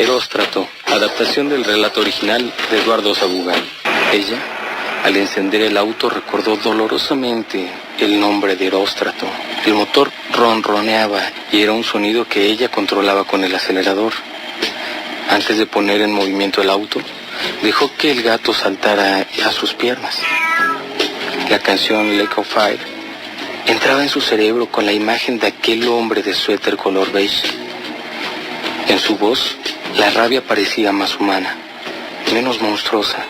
Eróstrato, adaptación del relato original de Eduardo Sabugal. Ella, al encender el auto, recordó dolorosamente el nombre de Eróstrato. El motor ronroneaba y era un sonido que ella controlaba con el acelerador. Antes de poner en movimiento el auto, dejó que el gato saltara a sus piernas. La canción Lake of Fire entraba en su cerebro con la imagen de aquel hombre de suéter color beige. En su voz, la rabia parecía más humana, menos monstruosa,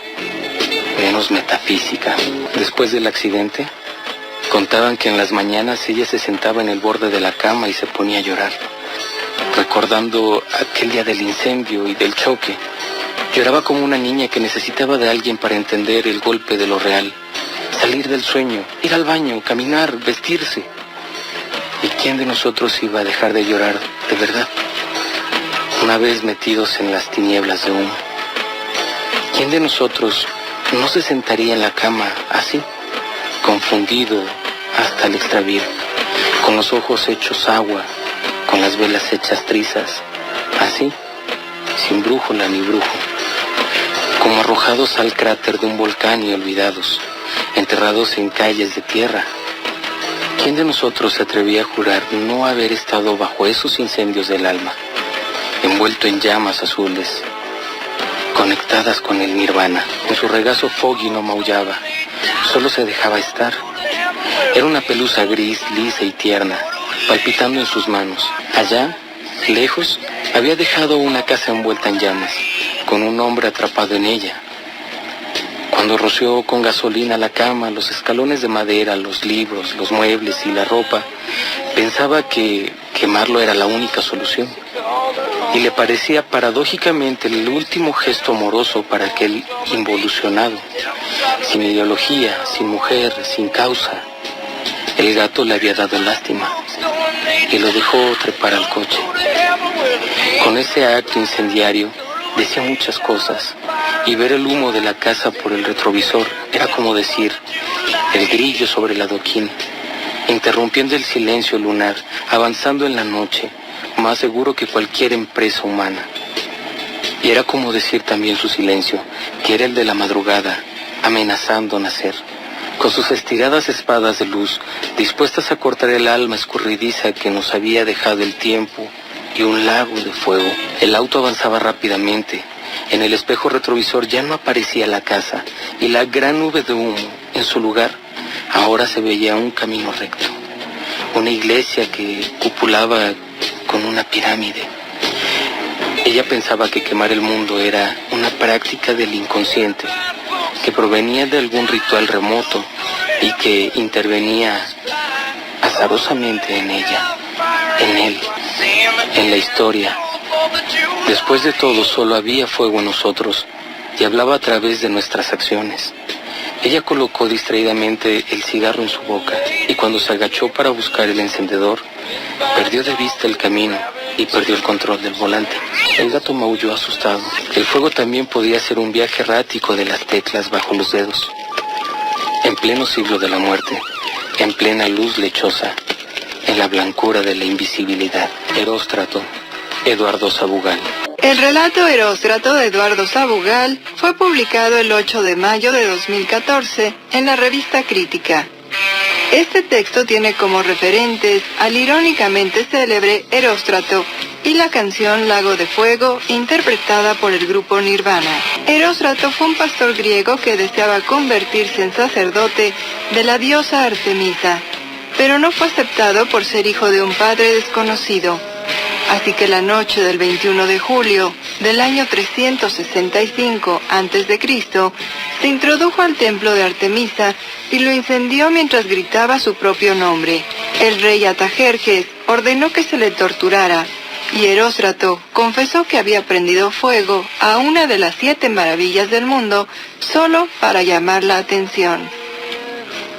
menos metafísica. Después del accidente, contaban que en las mañanas ella se sentaba en el borde de la cama y se ponía a llorar, recordando aquel día del incendio y del choque. Lloraba como una niña que necesitaba de alguien para entender el golpe de lo real, salir del sueño, ir al baño, caminar, vestirse. ¿Y quién de nosotros iba a dejar de llorar de verdad, una vez metidos en las tinieblas de humo? ¿Quién de nosotros no se sentaría en la cama así, confundido hasta el extravío, con los ojos hechos agua, con las velas hechas trizas, así, sin brújula ni brujo, como arrojados al cráter de un volcán y olvidados, enterrados en calles de tierra? ¿Quién de nosotros se atrevía a jurar no haber estado bajo esos incendios del alma, envuelto en llamas azules, conectadas con el nirvana? En su regazo Foggy no maullaba, solo se dejaba estar. Era una pelusa gris, lisa y tierna, palpitando en sus manos. Allá, lejos, había dejado una casa envuelta en llamas, con un hombre atrapado en ella. Cuando roció con gasolina la cama, los escalones de madera, los libros, los muebles y la ropa, pensaba que quemarlo era la única solución. Y le parecía paradójicamente el último gesto amoroso para aquel involucionado, sin ideología, sin mujer, sin causa. El gato le había dado lástima y lo dejó trepar al coche. Con ese acto incendiario decía muchas cosas, y ver el humo de la casa por el retrovisor era como decir el grillo sobre el adoquín, interrumpiendo el silencio lunar, avanzando en la noche, más seguro que cualquier empresa humana. Y era como decir también su silencio, que era el de la madrugada, amenazando nacer, con sus estiradas espadas de luz, dispuestas a cortar el alma escurridiza que nos había dejado el tiempo y un lago de fuego. El auto avanzaba rápidamente. En el espejo retrovisor ya no aparecía la casa, y la gran nube de humo, en su lugar, ahora se veía un camino recto, una iglesia que cupulaba con una pirámide. Ella pensaba que quemar el mundo era una práctica del inconsciente, que provenía de algún ritual remoto y que intervenía azarosamente en ella, en él, en la historia. Después de todo, solo había fuego en nosotros y hablaba a través de nuestras acciones. Ella colocó distraídamente el cigarro en su boca y cuando se agachó para buscar el encendedor, perdió de vista el camino y perdió el control del volante. El gato maulló asustado. El fuego también podía ser un viaje errático de las teclas bajo los dedos. En pleno siglo de la muerte, en plena luz lechosa, en la blancura de la invisibilidad. Eróstrato, Eduardo Sabugal. El relato Eróstrato de Eduardo Sabugal fue publicado el 8 de mayo de 2014 en la revista Crítica. Este texto tiene como referentes al irónicamente célebre Eróstrato y la canción Lago de Fuego, interpretada por el grupo Nirvana. Eróstrato fue un pastor griego que deseaba convertirse en sacerdote de la diosa Artemisa, pero no fue aceptado por ser hijo de un padre desconocido. Así que la noche del 21 de julio del año 365 a.C., se introdujo al templo de Artemisa y lo incendió mientras gritaba su propio nombre. El rey Artajerjes ordenó que se le torturara, y Eróstrato confesó que había prendido fuego a una de las 7 maravillas del mundo solo para llamar la atención.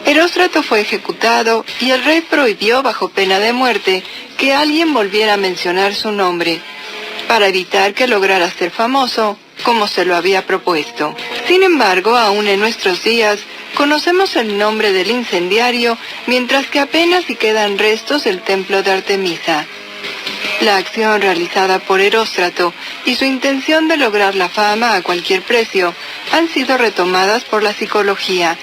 Eróstrato fue ejecutado y el rey prohibió bajo pena de muerte que alguien volviera a mencionar su nombre, para evitar que lograra ser famoso como se lo había propuesto. Sin embargo, aún en nuestros días, conocemos el nombre del incendiario, mientras que apenas si quedan restos del templo de Artemisa. La acción realizada por Eróstrato y su intención de lograr la fama a cualquier precio han sido retomadas por la psicología,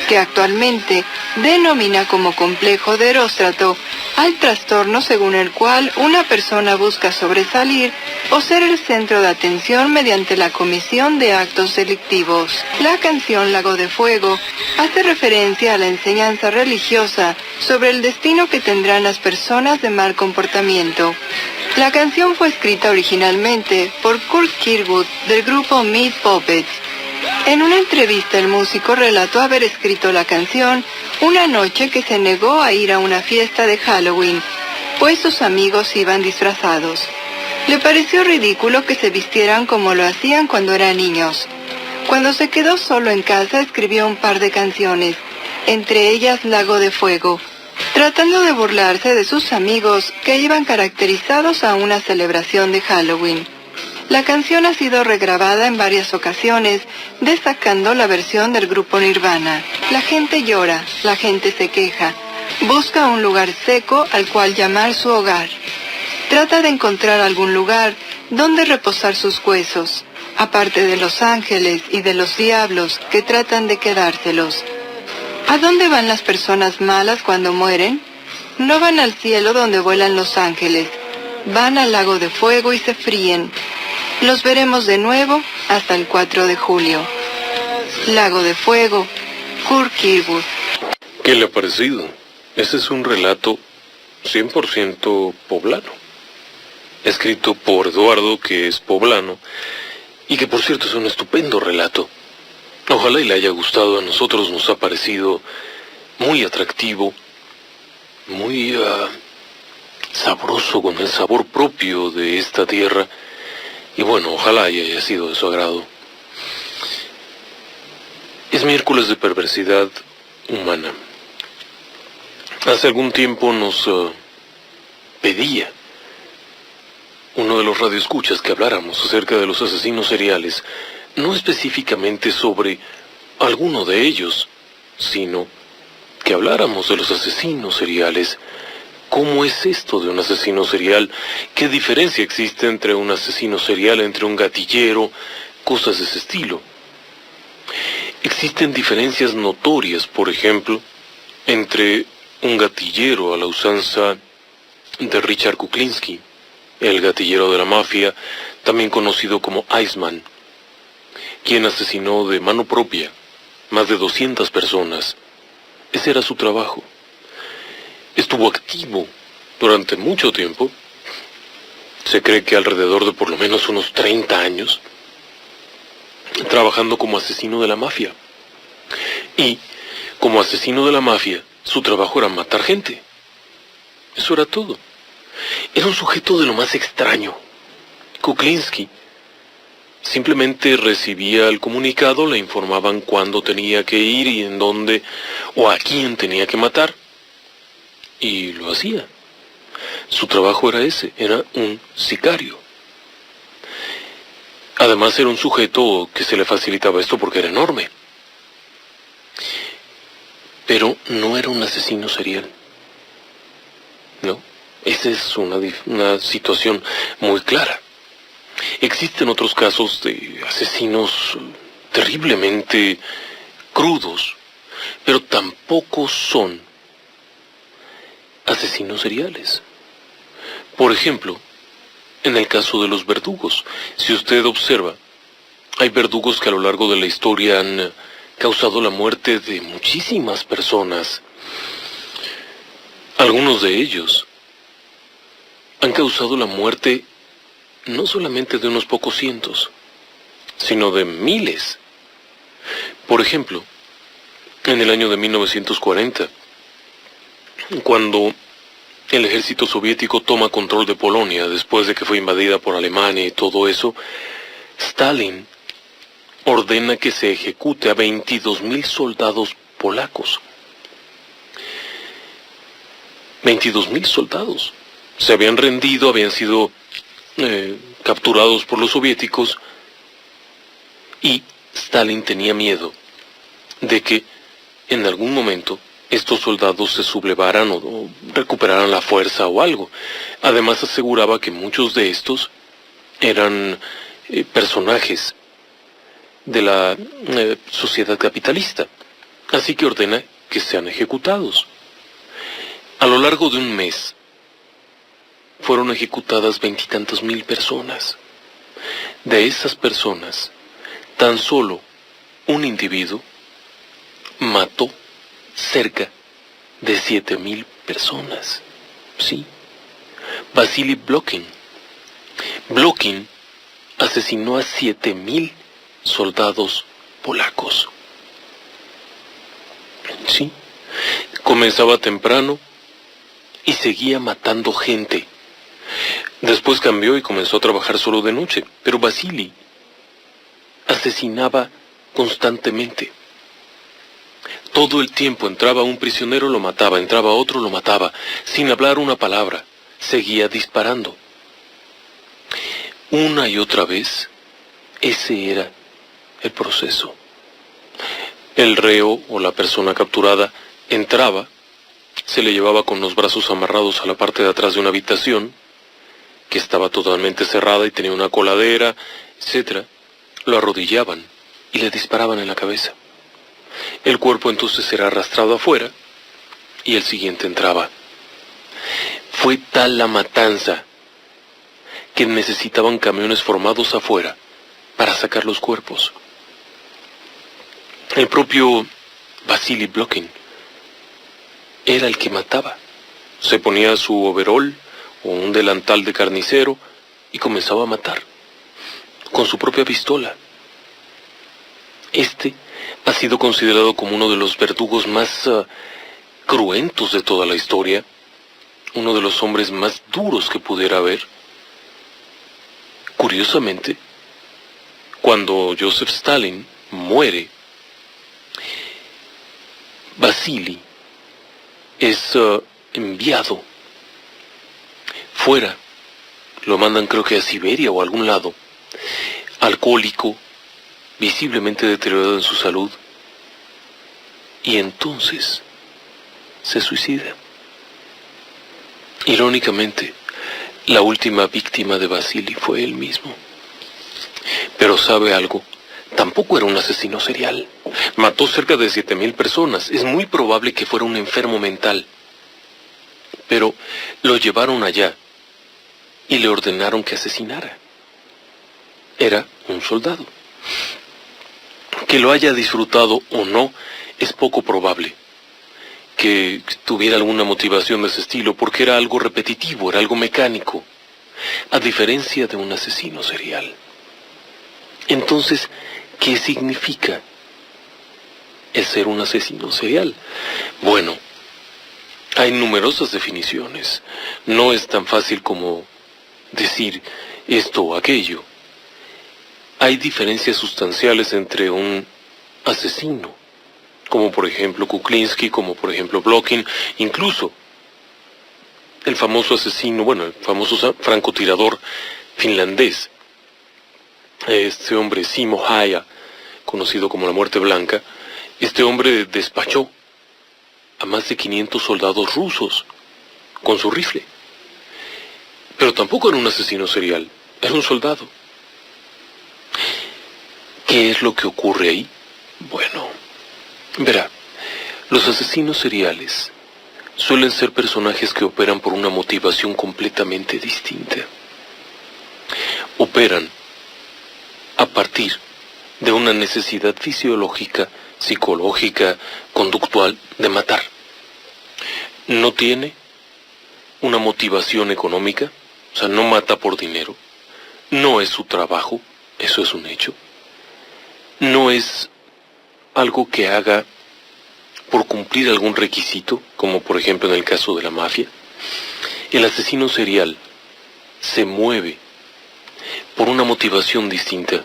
que actualmente denomina como complejo de Eróstrato al trastorno según el cual una persona busca sobresalir o ser el centro de atención mediante la comisión de actos delictivos. La canción Lago de Fuego hace referencia a la enseñanza religiosa sobre el destino que tendrán las personas de mal comportamiento. La canción fue escrita originalmente por Kurt Kirkwood del grupo Meat Puppets. En una entrevista el músico relató haber escrito la canción una noche que se negó a ir a una fiesta de Halloween, pues sus amigos iban disfrazados. Le pareció ridículo que se vistieran como lo hacían cuando eran niños. Cuando se quedó solo en casa escribió un par de canciones, entre ellas Lago de Fuego, tratando de burlarse de sus amigos que iban caracterizados a una celebración de Halloween. La canción ha sido regrabada en varias ocasiones, destacando la versión del grupo Nirvana. La gente llora, la gente se queja, busca un lugar seco al cual llamar su hogar. Trata de encontrar algún lugar donde reposar sus huesos, aparte de los ángeles y de los diablos que tratan de quedárselos. ¿A dónde van las personas malas cuando mueren? No van al cielo donde vuelan los ángeles, van al lago de fuego y se fríen. Los veremos de nuevo hasta el 4 de julio. Lago de Fuego, Kurt Kirkwood. ¿Qué le ha parecido? Ese es un relato 100% poblano, escrito por Eduardo, que es poblano, y que por cierto es un estupendo relato. Ojalá y le haya gustado. A nosotros nos ha parecido muy atractivo, muy sabroso, con el sabor propio de esta tierra. Y bueno, ojalá y haya sido de su agrado. Es miércoles de perversidad humana. Hace algún tiempo nos pedía uno de los radioescuchas que habláramos acerca de los asesinos seriales, no específicamente sobre alguno de ellos, sino que habláramos de los asesinos seriales. ¿Cómo es esto de un asesino serial? ¿Qué diferencia existe entre un asesino serial, entre un gatillero, cosas de ese estilo? Existen diferencias notorias, por ejemplo, entre un gatillero a la usanza de Richard Kuklinski, el gatillero de la mafia, también conocido como Iceman, quien asesinó de mano propia más de 200 personas. Ese era su trabajo. Estuvo activo durante mucho tiempo, se cree que alrededor de por lo menos unos 30 años, trabajando como asesino de la mafia. Y como asesino de la mafia, su trabajo era matar gente. Eso era todo. Era un sujeto de lo más extraño. Kuklinski simplemente recibía el comunicado, le informaban cuándo tenía que ir y en dónde o a quién tenía que matar. Y lo hacía. Su trabajo era ese, era un sicario. Además era un sujeto que se le facilitaba esto porque era enorme. Pero no era un asesino serial. No, esa es una situación muy clara. Existen otros casos de asesinos terriblemente crudos, pero tampoco son asesinos seriales. Por ejemplo, en el caso de los verdugos, si usted observa, hay verdugos que a lo largo de la historia han causado la muerte de muchísimas personas. Algunos de ellos han causado la muerte no solamente de unos pocos cientos, sino de miles. Por ejemplo, en el año de 1940, cuando el ejército soviético toma control de Polonia después de que fue invadida por Alemania y todo eso, Stalin ordena que se ejecute a 22,000 soldados polacos. 22,000 soldados. Se habían rendido, habían sido capturados por los soviéticos, y Stalin tenía miedo de que en algún momento estos soldados se sublevaran o recuperaran la fuerza o algo. Además aseguraba que muchos de estos eran personajes de la sociedad capitalista, así que ordena que sean ejecutados. A lo largo de un mes fueron ejecutadas 20 y tantos mil personas. De esas personas, tan solo un individuo mató cerca de 7,000 personas. Sí, Vasily Blokin. Blokin asesinó a 7,000 soldados polacos. Sí, comenzaba temprano y seguía matando gente. Después cambió y comenzó a trabajar solo de noche, pero Vasily asesinaba constantemente. Todo el tiempo entraba un prisionero, lo mataba, entraba otro, lo mataba, sin hablar una palabra, seguía disparando. Una y otra vez, ese era el proceso. El reo o la persona capturada entraba, se le llevaba con los brazos amarrados a la parte de atrás de una habitación, que estaba totalmente cerrada y tenía una coladera, etc. Lo arrodillaban y le disparaban en la cabeza. El cuerpo entonces era arrastrado afuera y el siguiente entraba. Fue tal la matanza que necesitaban camiones formados afuera para sacar los cuerpos. El propio Vasily Blokin era el que mataba. Se ponía su overol o un delantal de carnicero y comenzaba a matar con su propia pistola. Este ha sido considerado como uno de los verdugos más cruentos de toda la historia, uno de los hombres más duros que pudiera haber. Curiosamente, cuando Joseph Stalin muere, Vasily es enviado fuera, lo mandan creo que a Siberia o a algún lado, alcohólico, visiblemente deteriorado en su salud, y entonces se suicida. Irónicamente, la última víctima de Vasily fue él mismo. Pero ¿sabe algo? Tampoco era un asesino serial. Mató cerca de 7,000 personas. Es muy probable que fuera un enfermo mental. Pero lo llevaron allá y le ordenaron que asesinara. Era un soldado. Que lo haya disfrutado o no es poco probable. Que tuviera alguna motivación de ese estilo, porque era algo repetitivo, era algo mecánico, a diferencia de un asesino serial. Entonces, ¿qué significa el ser un asesino serial? Bueno, hay numerosas definiciones. No es tan fácil como decir esto o aquello. Hay diferencias sustanciales entre un asesino, como por ejemplo Kuklinski, como por ejemplo Blokin, incluso el famoso asesino, bueno, el famoso francotirador finlandés, este hombre Simo Häyhä, conocido como la Muerte Blanca. Este hombre despachó a más de 500 soldados rusos con su rifle. Pero tampoco era un asesino serial, era un soldado. ¿Qué es lo que ocurre ahí? Bueno, verá, los asesinos seriales suelen ser personajes que operan por una motivación completamente distinta. Operan a partir de una necesidad fisiológica, psicológica, conductual de matar. No tiene una motivación económica, o sea, no mata por dinero, no es su trabajo, eso es un hecho. No es algo que haga por cumplir algún requisito, como por ejemplo en el caso de la mafia. El asesino serial se mueve por una motivación distinta.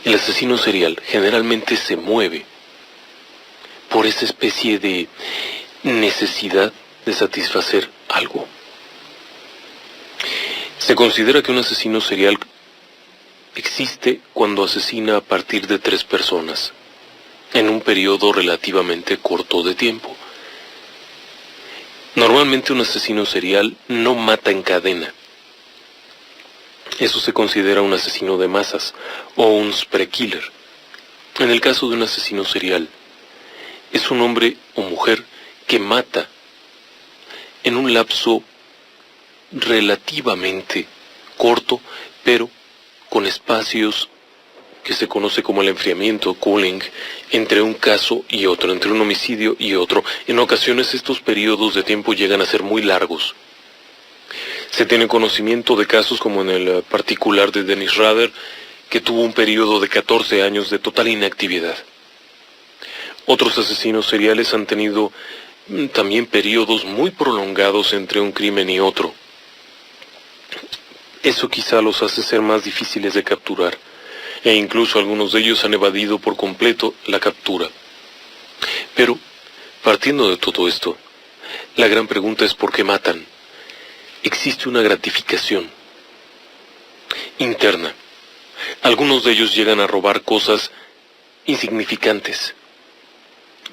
El asesino serial generalmente se mueve por esa especie de necesidad de satisfacer algo. Se considera que un asesino serial existe cuando asesina a partir de 3 personas, en un periodo relativamente corto de tiempo. Normalmente un asesino serial no mata en cadena. Eso se considera un asesino de masas o un spree killer. En el caso de un asesino serial, es un hombre o mujer que mata en un lapso relativamente corto, pero con espacios que se conoce como el enfriamiento, cooling, entre un caso y otro, entre un homicidio y otro. En ocasiones estos periodos de tiempo llegan a ser muy largos. Se tiene conocimiento de casos como en el particular de Dennis Rader, que tuvo un periodo de 14 años de total inactividad. Otros asesinos seriales han tenido también periodos muy prolongados entre un crimen y otro. Eso quizá los hace ser más difíciles de capturar, e incluso algunos de ellos han evadido por completo la captura. Pero, partiendo de todo esto, la gran pregunta es ¿por qué matan? Existe una gratificación interna. Algunos de ellos llegan a robar cosas insignificantes.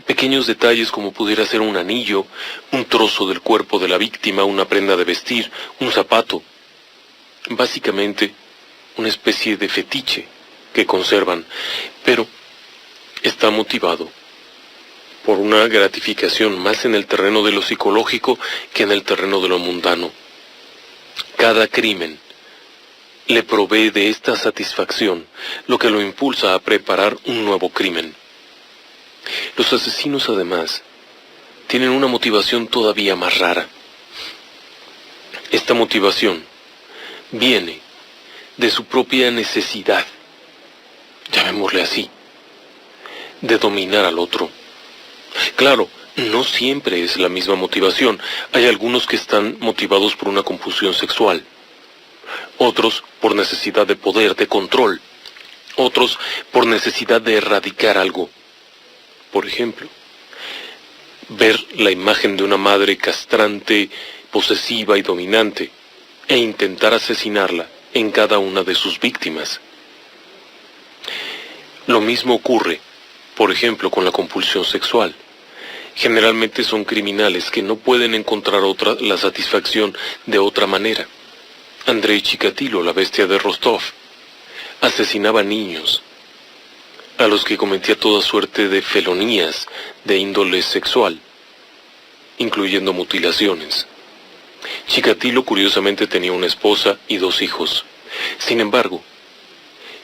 Pequeños detalles como pudiera ser un anillo, un trozo del cuerpo de la víctima, una prenda de vestir, un zapato. Básicamente, una especie de fetiche que conservan, pero está motivado por una gratificación más en el terreno de lo psicológico que en el terreno de lo mundano. Cada crimen le provee de esta satisfacción, lo que lo impulsa a preparar un nuevo crimen. Los asesinos, además, tienen una motivación todavía más rara. Esta motivación viene de su propia necesidad, llamémosle así, de dominar al otro. Claro, no siempre es la misma motivación. Hay algunos que están motivados por una compulsión sexual, otros por necesidad de poder, de control, otros por necesidad de erradicar algo. Por ejemplo, ver la imagen de una madre castrante, posesiva y dominante, e intentar asesinarla en cada una de sus víctimas. Lo mismo ocurre, por ejemplo, con la compulsión sexual. Generalmente son criminales que no pueden encontrar la satisfacción de otra manera. Andrei Chikatilo, la bestia de Rostov, asesinaba niños, a los que cometía toda suerte de felonías de índole sexual, incluyendo mutilaciones. Chikatilo curiosamente tenía una esposa y 2 hijos. Sin embargo,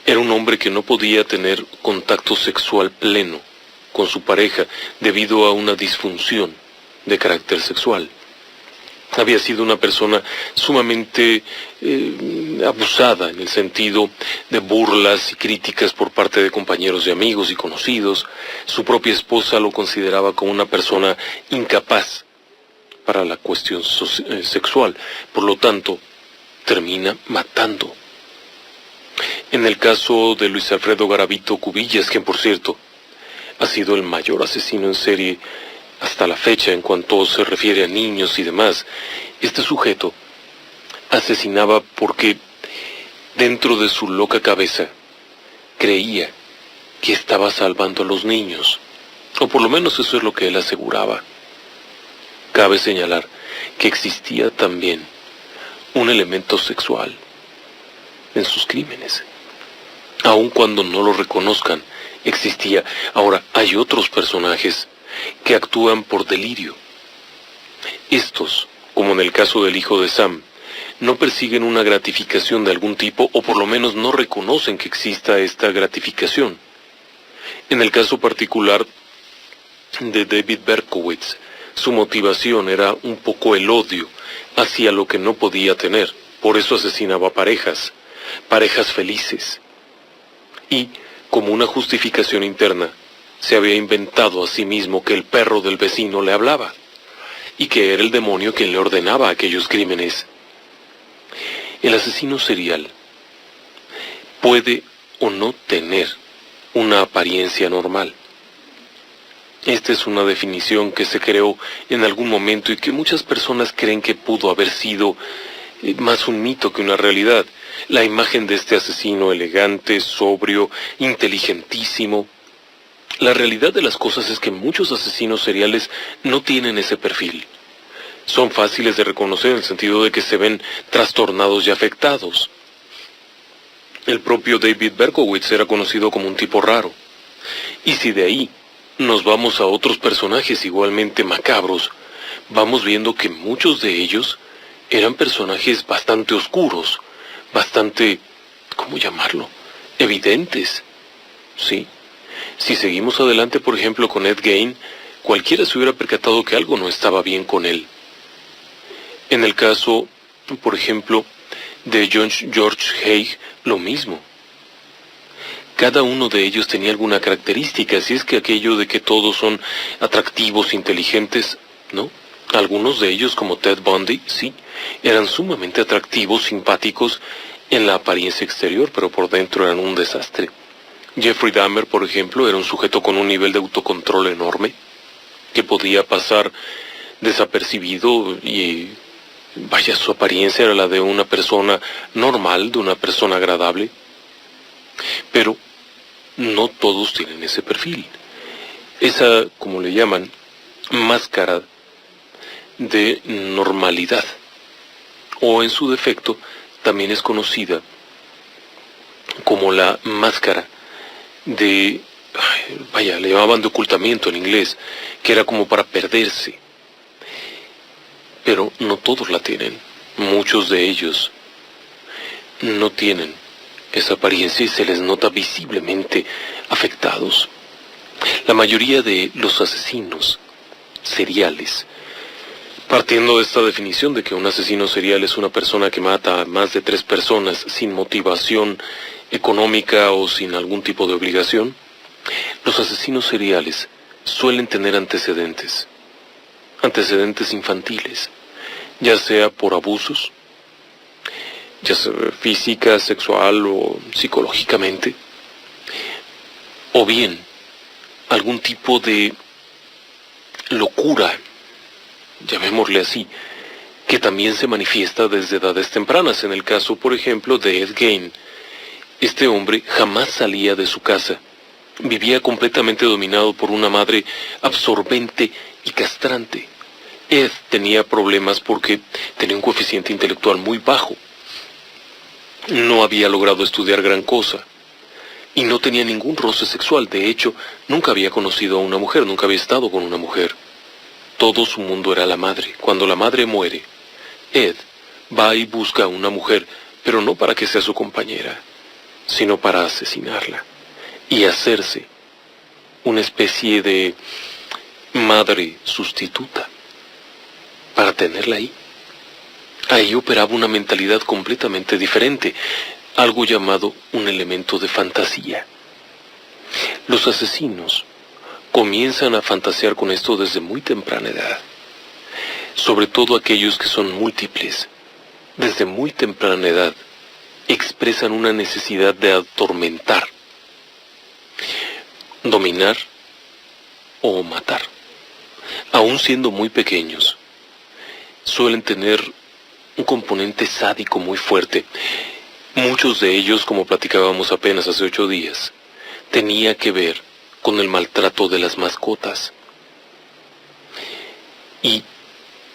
era un hombre que no podía tener contacto sexual pleno con su pareja debido a una disfunción de carácter sexual. Había sido una persona sumamente abusada en el sentido de burlas y críticas por parte de compañeros y amigos y conocidos. Su propia esposa lo consideraba como una persona incapaz para la cuestión sexual. Por lo tanto, termina matando. En el caso de Luis Alfredo Garavito Cubillas, quien por cierto ha sido el mayor asesino en serie hasta la fecha en cuanto se refiere a niños y demás, este sujeto asesinaba porque dentro de su loca cabeza creía que estaba salvando a los niños, o por lo menos eso es lo que él aseguraba. Cabe señalar que existía también un elemento sexual en sus crímenes. Aun cuando no lo reconozcan, existía. Ahora, hay otros personajes que actúan por delirio. Estos, como en el caso del hijo de Sam, no persiguen una gratificación de algún tipo, o por lo menos no reconocen que exista esta gratificación. En el caso particular de David Berkowitz, su motivación era un poco el odio hacia lo que no podía tener. Por eso asesinaba parejas felices. Y, como una justificación interna, se había inventado a sí mismo que el perro del vecino le hablaba, y que era el demonio quien le ordenaba aquellos crímenes. El asesino serial puede o no tener una apariencia normal. Esta es una definición que se creó en algún momento y que muchas personas creen que pudo haber sido más un mito que una realidad. La imagen de este asesino elegante, sobrio, inteligentísimo. La realidad de las cosas es que muchos asesinos seriales no tienen ese perfil. Son fáciles de reconocer en el sentido de que se ven trastornados y afectados. El propio David Berkowitz era conocido como un tipo raro. Y si de ahí nos vamos a otros personajes igualmente macabros, vamos viendo que muchos de ellos eran personajes bastante oscuros, bastante, ¿cómo llamarlo?, evidentes. Sí. Si seguimos adelante, por ejemplo, con Ed Gein, cualquiera se hubiera percatado que algo no estaba bien con él. En el caso, por ejemplo, de George Haig, lo mismo. Cada uno de ellos tenía alguna característica, si es que aquello de que todos son atractivos, inteligentes, ¿no? Algunos de ellos, como Ted Bundy, sí, eran sumamente atractivos, simpáticos en la apariencia exterior, pero por dentro eran un desastre. Jeffrey Dahmer, por ejemplo, era un sujeto con un nivel de autocontrol enorme, que podía pasar desapercibido y, vaya, su apariencia era la de una persona normal, de una persona agradable. Pero no todos tienen ese perfil. Esa, como le llaman, máscara de normalidad, o en su defecto también es conocida como la máscara de, vaya, le llamaban de ocultamiento en inglés, que era como para perderse. Pero no todos la tienen. Muchos de ellos no tienen esa apariencia y se les nota visiblemente afectados. La mayoría de los asesinos seriales, partiendo de esta definición de que un asesino serial es una persona que mata a más de 3 personas sin motivación económica o sin algún tipo de obligación, los asesinos seriales suelen tener antecedentes infantiles, ya sea por abusos, ya sea física, sexual o psicológicamente, o bien algún tipo de locura, llamémosle así, que también se manifiesta desde edades tempranas. En el caso, por ejemplo, de Ed Gein, este hombre jamás salía de su casa, vivía completamente dominado por una madre absorbente y castrante. Ed tenía problemas porque tenía un coeficiente intelectual muy bajo, no había logrado estudiar gran cosa, y no tenía ningún roce sexual. De hecho, nunca había conocido a una mujer, nunca había estado con una mujer. Todo su mundo era la madre. Cuando la madre muere, Ed va y busca a una mujer, pero no para que sea su compañera, sino para asesinarla y hacerse una especie de madre sustituta para tenerla ahí. Ahí operaba una mentalidad completamente diferente, algo llamado un elemento de fantasía. Los asesinos comienzan a fantasear con esto desde muy temprana edad, sobre todo aquellos que son múltiples. Desde muy temprana edad expresan una necesidad de atormentar, dominar o matar. Aún siendo muy pequeños, suelen tener un componente sádico muy fuerte. Muchos de ellos, como platicábamos apenas hace 8 días, tenía que ver con el maltrato de las mascotas. Y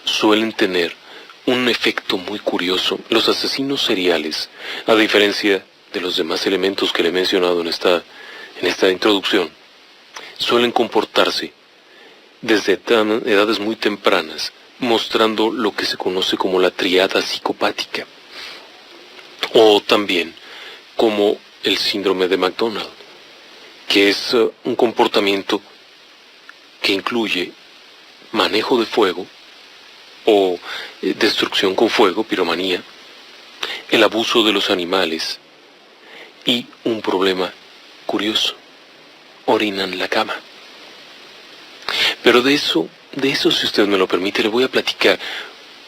suelen tener un efecto muy curioso. Los asesinos seriales, a diferencia de los demás elementos que le he mencionado en esta introducción, suelen comportarse desde edades muy tempranas, mostrando lo que se conoce como la triada psicopática, o también como el síndrome de McDonald, que es un comportamiento que incluye manejo de fuego o destrucción con fuego, piromanía, el abuso de los animales y un problema curioso: orinan la cama. Pero de eso, si usted me lo permite, le voy a platicar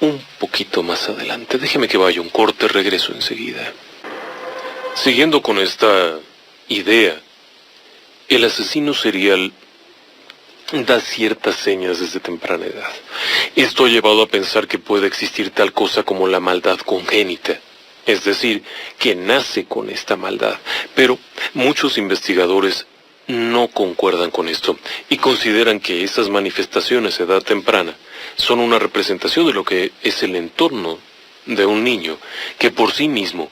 un poquito más adelante. Déjeme que vaya un corte, regreso enseguida. Siguiendo con esta idea, el asesino serial da ciertas señas desde temprana edad. Esto ha llevado a pensar que puede existir tal cosa como la maldad congénita, es decir, que nace con esta maldad. Pero muchos investigadores no concuerdan con esto y consideran que esas manifestaciones a edad temprana son una representación de lo que es el entorno de un niño, que por sí mismo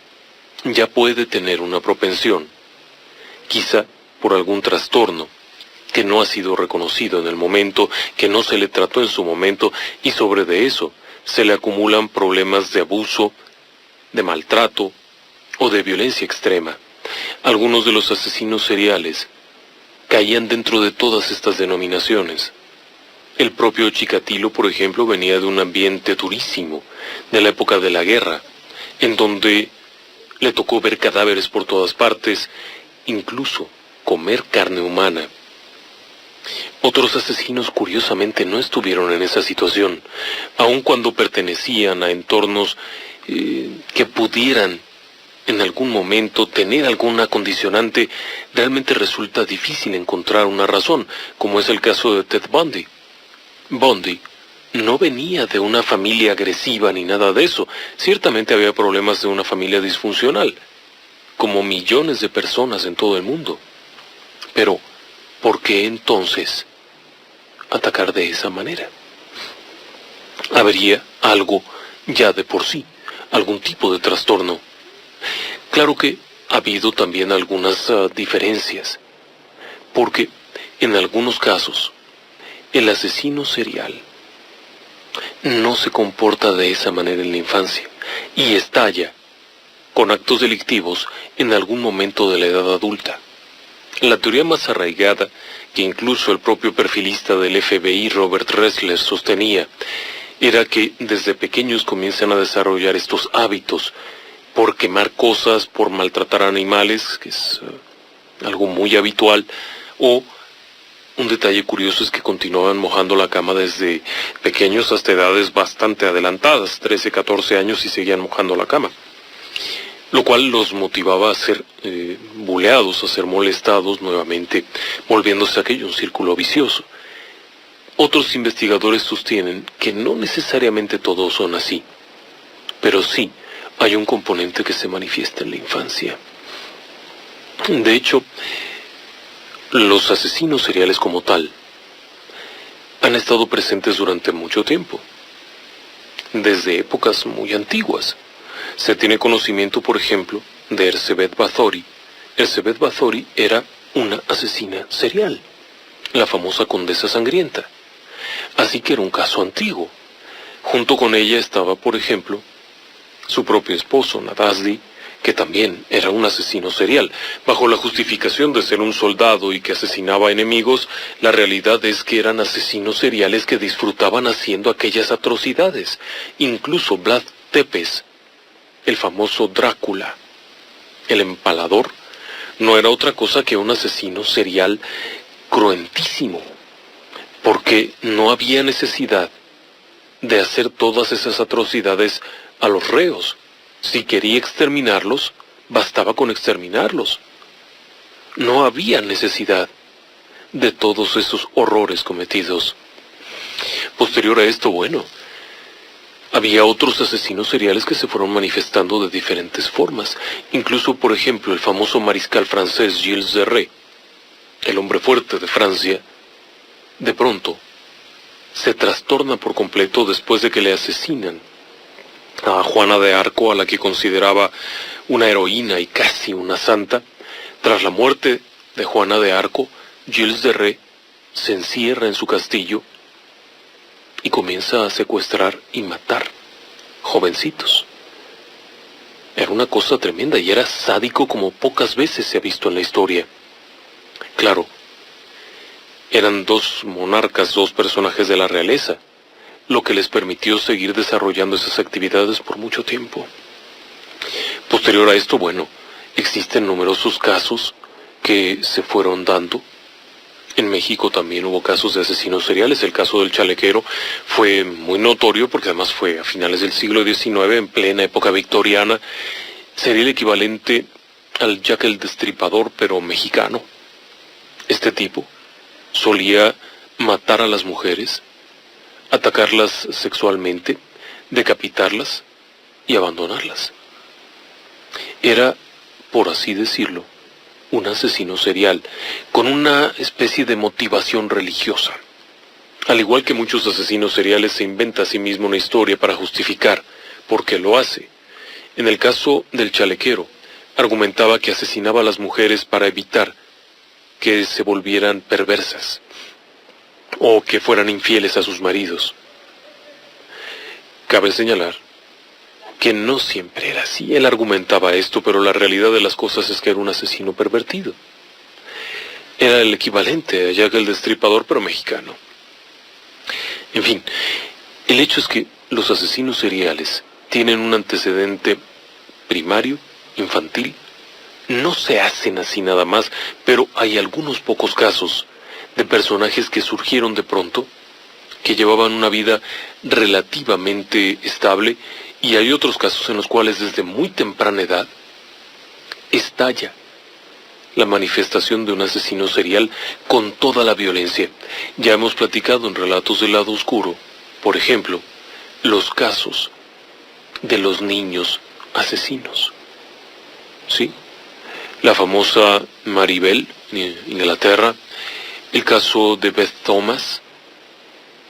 ya puede tener una propensión, quizá por algún trastorno que no ha sido reconocido en el momento, que no se le trató en su momento, y sobre de eso se le acumulan problemas de abuso, de maltrato o de violencia extrema. Algunos de los asesinos seriales caían dentro de todas estas denominaciones. El propio Chikatilo, por ejemplo, venía de un ambiente durísimo, de la época de la guerra, en donde le tocó ver cadáveres por todas partes, incluso comer carne humana. Otros asesinos curiosamente no estuvieron en esa situación, aun cuando pertenecían a entornos que pudieran en algún momento tener alguna condicionante. Realmente resulta difícil encontrar una razón, como es el caso de Ted Bundy. Bundy no venía de una familia agresiva ni nada de eso. Ciertamente había problemas de una familia disfuncional, como millones de personas en todo el mundo. Pero, ¿por qué entonces atacar de esa manera? Habría algo ya de por sí, algún tipo de trastorno. Claro que ha habido también algunas diferencias, porque en algunos casos el asesino serial no se comporta de esa manera en la infancia y estalla con actos delictivos en algún momento de la edad adulta. La teoría más arraigada, que incluso el propio perfilista del FBI, Robert Ressler, sostenía, era que desde pequeños comienzan a desarrollar estos hábitos por quemar cosas, por maltratar animales, que es algo muy habitual, o un detalle curioso es que continuaban mojando la cama desde pequeños hasta edades bastante adelantadas, 13, 14 años, y seguían mojando la cama, lo cual los motivaba a ser buleados, a ser molestados nuevamente, volviéndose aquello un círculo vicioso. Otros investigadores sostienen que no necesariamente todos son así, pero sí hay un componente que se manifiesta en la infancia. De hecho, los asesinos seriales como tal han estado presentes durante mucho tiempo, desde épocas muy antiguas. Se tiene conocimiento, por ejemplo, de Erzsébet Báthory. Erzsébet Báthory era una asesina serial, la famosa condesa sangrienta. Así que era un caso antiguo. Junto con ella estaba, por ejemplo, su propio esposo, Nadasdy, que también era un asesino serial. Bajo la justificación de ser un soldado y que asesinaba enemigos, la realidad es que eran asesinos seriales que disfrutaban haciendo aquellas atrocidades. Incluso Vlad Tepes, el famoso Drácula, el empalador, no era otra cosa que un asesino serial cruentísimo, porque no había necesidad de hacer todas esas atrocidades a los reos. Si quería exterminarlos, bastaba con exterminarlos. No había necesidad de todos esos horrores cometidos. Posterior a esto, bueno, había otros asesinos seriales que se fueron manifestando de diferentes formas. Incluso, por ejemplo, el famoso mariscal francés Gilles de Rais, el hombre fuerte de Francia, de pronto se trastorna por completo después de que le asesinan a Juana de Arco, a la que consideraba una heroína y casi una santa. Tras la muerte de Juana de Arco, Gilles de Rais se encierra en su castillo y comienza a secuestrar y matar jovencitos. Era una cosa tremenda y era sádico como pocas veces se ha visto en la historia. Claro, eran dos monarcas, dos personajes de la realeza, lo que les permitió seguir desarrollando esas actividades por mucho tiempo. Posterior a esto, bueno, existen numerosos casos que se fueron dando. En México también hubo casos de asesinos seriales. El caso del chalequero fue muy notorio porque además fue a finales del siglo XIX, en plena época victoriana. Sería el equivalente al Jack el Destripador, pero mexicano. Este tipo solía matar a las mujeres, atacarlas sexualmente, decapitarlas y abandonarlas. Era, por así decirlo, un asesino serial, con una especie de motivación religiosa. Al igual que muchos asesinos seriales, se inventa a sí mismo una historia para justificar por qué lo hace. En el caso del chalequero, argumentaba que asesinaba a las mujeres para evitar que se volvieran perversas o que fueran infieles a sus maridos. Cabe señalar que no siempre era así. Él argumentaba esto, pero la realidad de las cosas es que era un asesino pervertido. Era el equivalente a Jack el Destripador, pero mexicano. En fin, el hecho es que los asesinos seriales tienen un antecedente primario, infantil. No se hacen así nada más, pero hay algunos pocos casos de personajes que surgieron de pronto, que llevaban una vida relativamente estable, y hay otros casos en los cuales desde muy temprana edad estalla la manifestación de un asesino serial con toda la violencia. Ya hemos platicado en Relatos del Lado Oscuro, por ejemplo, los casos de los niños asesinos. ¿Sí? La famosa Maribel, en Inglaterra, el caso de Beth Thomas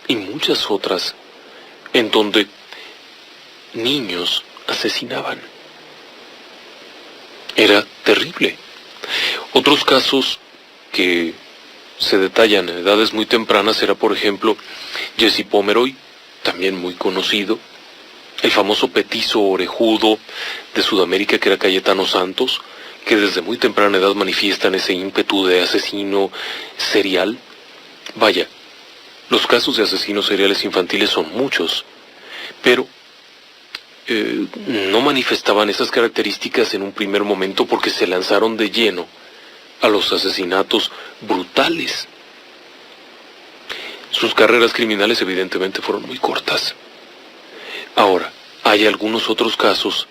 y muchas otras en donde niños asesinaban. Era terrible. Otros casos que se detallan en edades muy tempranas era, por ejemplo, Jesse Pomeroy, también muy conocido, el famoso petizo orejudo de Sudamérica que era Cayetano Santos, que desde muy temprana edad manifiestan ese ímpetu de asesino serial. Vaya, los casos de asesinos seriales infantiles son muchos, pero no manifestaban esas características en un primer momento porque se lanzaron de lleno a los asesinatos brutales. Sus carreras criminales evidentemente fueron muy cortas. Ahora, hay algunos otros casos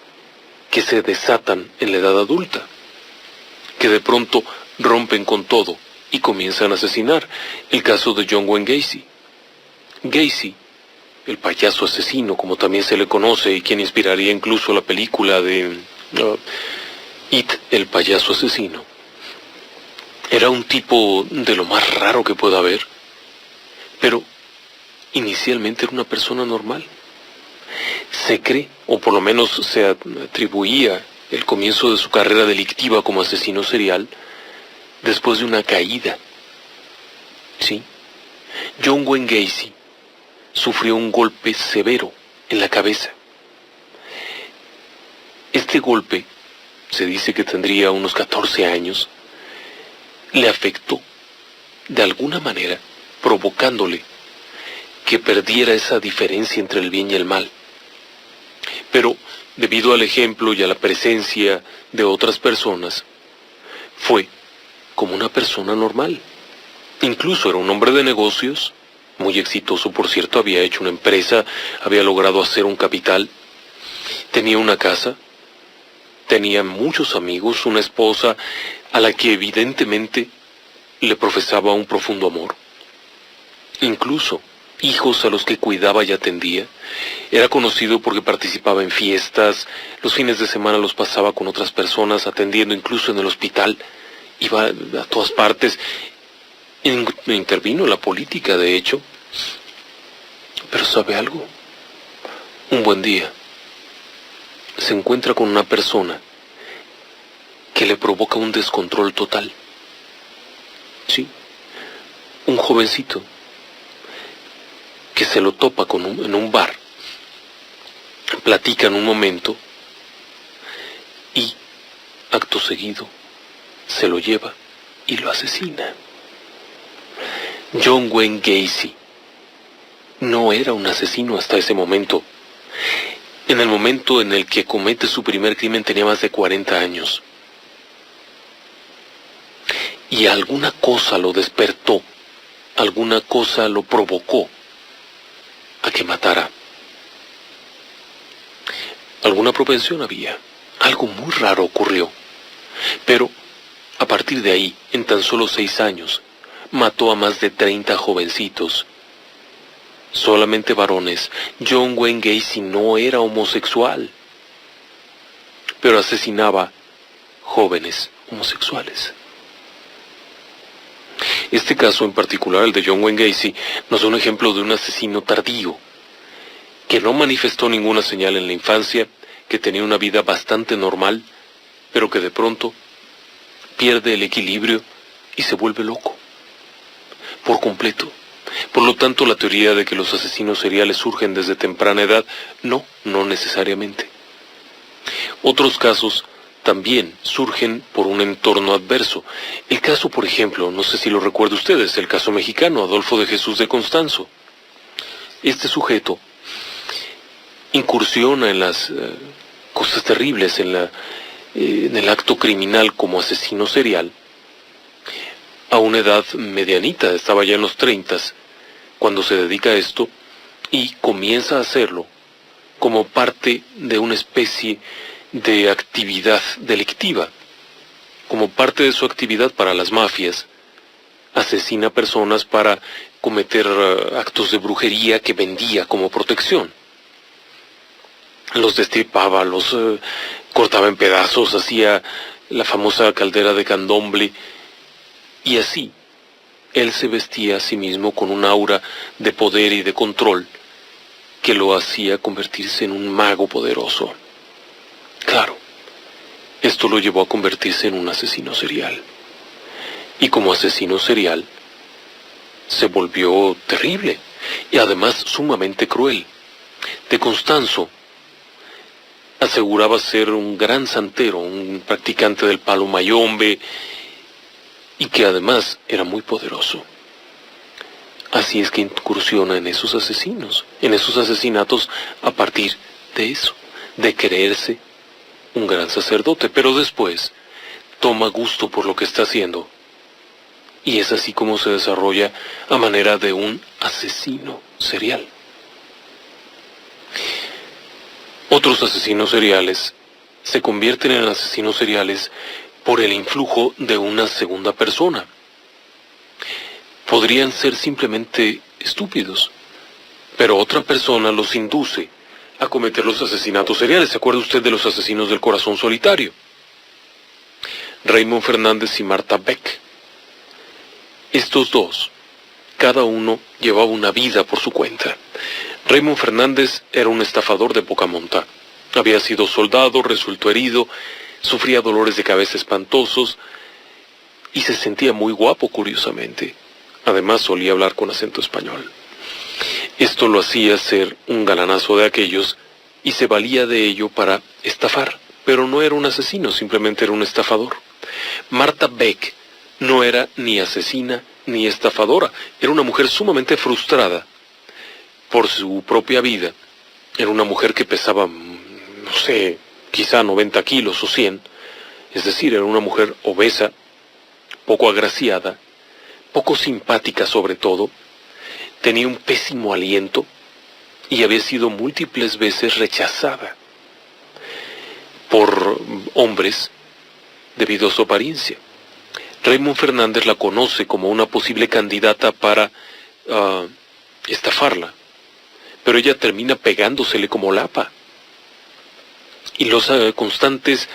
que se desatan en la edad adulta, que de pronto rompen con todo y comienzan a asesinar. El caso de John Wayne Gacy. Gacy, el payaso asesino, como también se le conoce, y quien inspiraría incluso la película de It, el payaso asesino, era un tipo de lo más raro que pueda haber, pero inicialmente era una persona normal. Se cree, o por lo menos se atribuía el comienzo de su carrera delictiva como asesino serial después de una caída. Sí, John Wayne Gacy sufrió un golpe severo en la cabeza. Este golpe, se dice que tendría unos 14 años, le afectó de alguna manera, provocándole que perdiera esa diferencia entre el bien y el mal. Pero, debido al ejemplo y a la presencia de otras personas, fue como una persona normal. Incluso era un hombre de negocios, muy exitoso por cierto, había hecho una empresa, había logrado hacer un capital, tenía una casa, tenía muchos amigos, una esposa a la que evidentemente le profesaba un profundo amor, incluso hijos a los que cuidaba y atendía. Era conocido porque participaba en fiestas, los fines de semana los pasaba con otras personas, atendiendo incluso en el hospital, iba a todas partes, intervino en la política de hecho. Pero ¿sabe algo? Un buen día se encuentra con una persona que le provoca un descontrol total. Sí, un jovencito que se lo topa en un bar, platican un momento y acto seguido se lo lleva y lo asesina. John Wayne Gacy no era un asesino hasta ese momento. En el momento en el que comete su primer crimen tenía más de 40 años. Y alguna cosa lo despertó, alguna cosa lo provocó a que matara. Alguna propensión había, algo muy raro ocurrió. Pero, a partir de ahí, en tan solo 6 años, mató a más de 30 jovencitos. Solamente varones. John Wayne Gacy no era homosexual, pero asesinaba jóvenes homosexuales. Este caso en particular, el de John Wayne Gacy, nos da un ejemplo de un asesino tardío, que no manifestó ninguna señal en la infancia, que tenía una vida bastante normal, pero que de pronto pierde el equilibrio y se vuelve loco, por completo. Por lo tanto, la teoría de que los asesinos seriales surgen desde temprana edad, no necesariamente. Otros casos también surgen por un entorno adverso. El caso, por ejemplo, no sé si lo recuerdan ustedes, el caso mexicano, Adolfo de Jesús de Constanzo. Este sujeto incursiona en las cosas terribles, en el acto criminal como asesino serial, a una edad medianita, estaba ya en los 30s, cuando se dedica a esto, y comienza a hacerlo como parte de una especie de actividad delictiva. Como parte de su actividad para las mafias, asesina personas para cometer actos de brujería que vendía como protección. Los destripaba, los cortaba en pedazos, hacía la famosa caldera de candomble, y así él se vestía a sí mismo con un aura de poder y de control que lo hacía convertirse en un mago poderoso. Claro, esto lo llevó a convertirse en un asesino serial. Y como asesino serial, se volvió terrible y además sumamente cruel. De Constanzo aseguraba ser un gran santero, un practicante del palo mayombe, y que además era muy poderoso. Así es que incursiona en esos asesinos, en esos asesinatos a partir de eso, de creerse un gran sacerdote, pero después toma gusto por lo que está haciendo. Y es así como se desarrolla a manera de un asesino serial. Otros asesinos seriales se convierten en asesinos seriales por el influjo de una segunda persona. Podrían ser simplemente estúpidos, pero otra persona los induce a cometer los asesinatos seriales. ¿Se acuerda usted de los asesinos del corazón solitario? Raymond Fernández y Martha Beck. Estos dos, cada uno llevaba una vida por su cuenta. Raymond Fernández era un estafador de poca monta. Había sido soldado, resultó herido, sufría dolores de cabeza espantosos y se sentía muy guapo, curiosamente. Además solía hablar con acento español. Esto lo hacía ser un galanazo de aquellos y se valía de ello para estafar, pero no era un asesino, simplemente era un estafador. Martha Beck no era ni asesina ni estafadora, era una mujer sumamente frustrada por su propia vida. Era una mujer que pesaba, no sé, quizá 90 kilos o 100, es decir, era una mujer obesa, poco agraciada, poco simpática sobre todo, tenía un pésimo aliento y había sido múltiples veces rechazada por hombres debido a su apariencia. Raymond Fernández la conoce como una posible candidata para estafarla, pero ella termina pegándosele como lapa. Y los constantes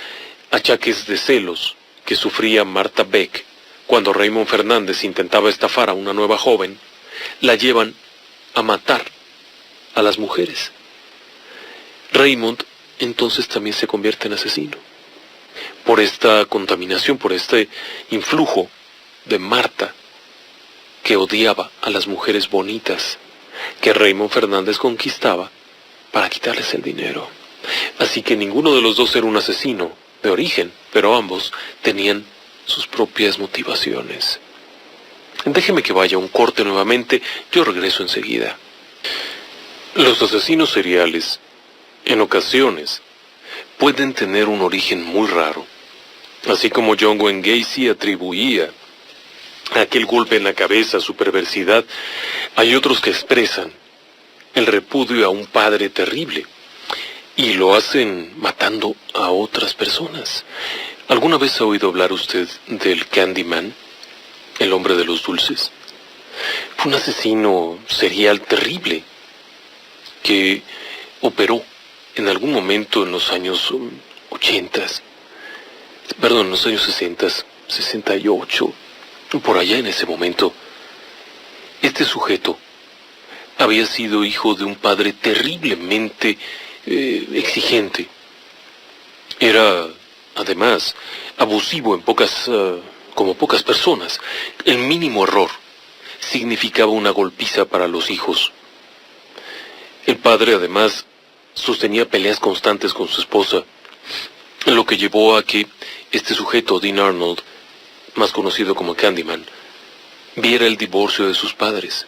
achaques de celos que sufría Martha Beck cuando Raymond Fernández intentaba estafar a una nueva joven, la llevan a matar a las mujeres. Raymond entonces también se convierte en asesino. Por esta contaminación, por este influjo de Martha, que odiaba a las mujeres bonitas que Raymond Fernández conquistaba para quitarles el dinero. Así que ninguno de los dos era un asesino de origen, pero ambos tenían sus propias motivaciones. Déjeme que vaya a un corte nuevamente, yo regreso enseguida. Los asesinos seriales, en ocasiones, pueden tener un origen muy raro. Así como John Wayne Gacy atribuía aquel golpe en la cabeza a su perversidad, hay otros que expresan el repudio a un padre terrible y lo hacen matando a otras personas. ¿Alguna vez ha oído hablar usted del Candyman, el hombre de los dulces? Fue un asesino serial terrible que operó en algún momento en los años 60, 68, por allá en ese momento. Este sujeto había sido hijo de un padre terriblemente exigente. Era Además, abusivo como pocas personas. El mínimo error significaba una golpiza para los hijos. El padre, además, sostenía peleas constantes con su esposa, lo que llevó a que este sujeto, Dean Arnold, más conocido como Candyman, viera el divorcio de sus padres,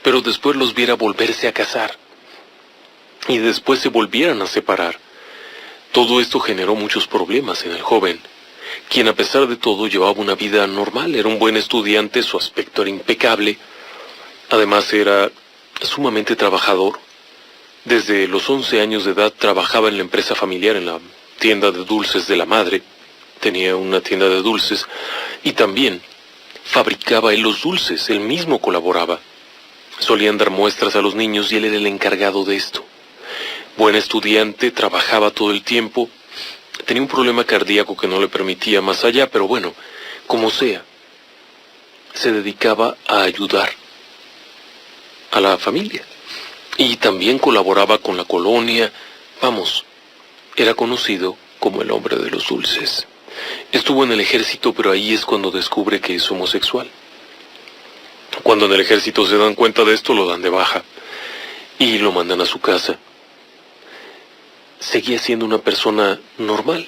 pero después los viera volverse a casar, y después se volvieran a separar. Todo esto generó muchos problemas en el joven, quien a pesar de todo llevaba una vida normal, era un buen estudiante, su aspecto era impecable, además era sumamente trabajador. Desde los 11 años de edad trabajaba en la empresa familiar, en la tienda de dulces de la madre, tenía una tienda de dulces, y también fabricaba él los dulces, él mismo colaboraba. Solían dar muestras a los niños y él era el encargado de esto. Buen estudiante, trabajaba todo el tiempo, tenía un problema cardíaco que no le permitía más allá, pero bueno, como sea, se dedicaba a ayudar a la familia. Y también colaboraba con la colonia, vamos, era conocido como el hombre de los dulces. Estuvo en el ejército, pero ahí es cuando descubre que es homosexual. Cuando en el ejército se dan cuenta de esto, lo dan de baja y lo mandan a su casa. Seguía siendo una persona normal,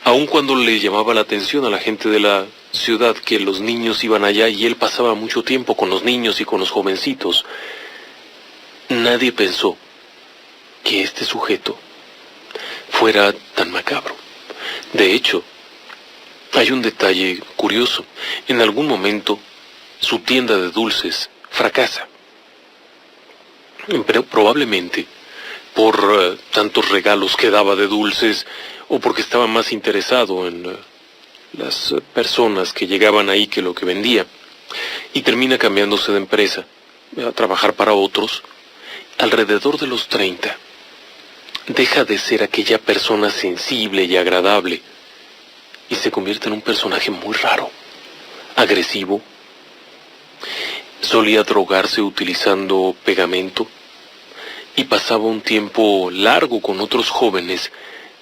aun cuando le llamaba la atención a la gente de la ciudad que los niños iban allá y él pasaba mucho tiempo con los niños y con los jovencitos. Nadie pensó que este sujeto fuera tan macabro. De hecho, hay un detalle curioso. En algún momento, su tienda de dulces fracasa. Pero probablemente por tantos regalos que daba de dulces, o porque estaba más interesado en las personas que llegaban ahí que lo que vendía, y termina cambiándose de empresa, a trabajar para otros. Alrededor de los 30, deja de ser aquella persona sensible y agradable, y se convierte en un personaje muy raro, agresivo. Solía drogarse utilizando pegamento, y pasaba un tiempo largo con otros jóvenes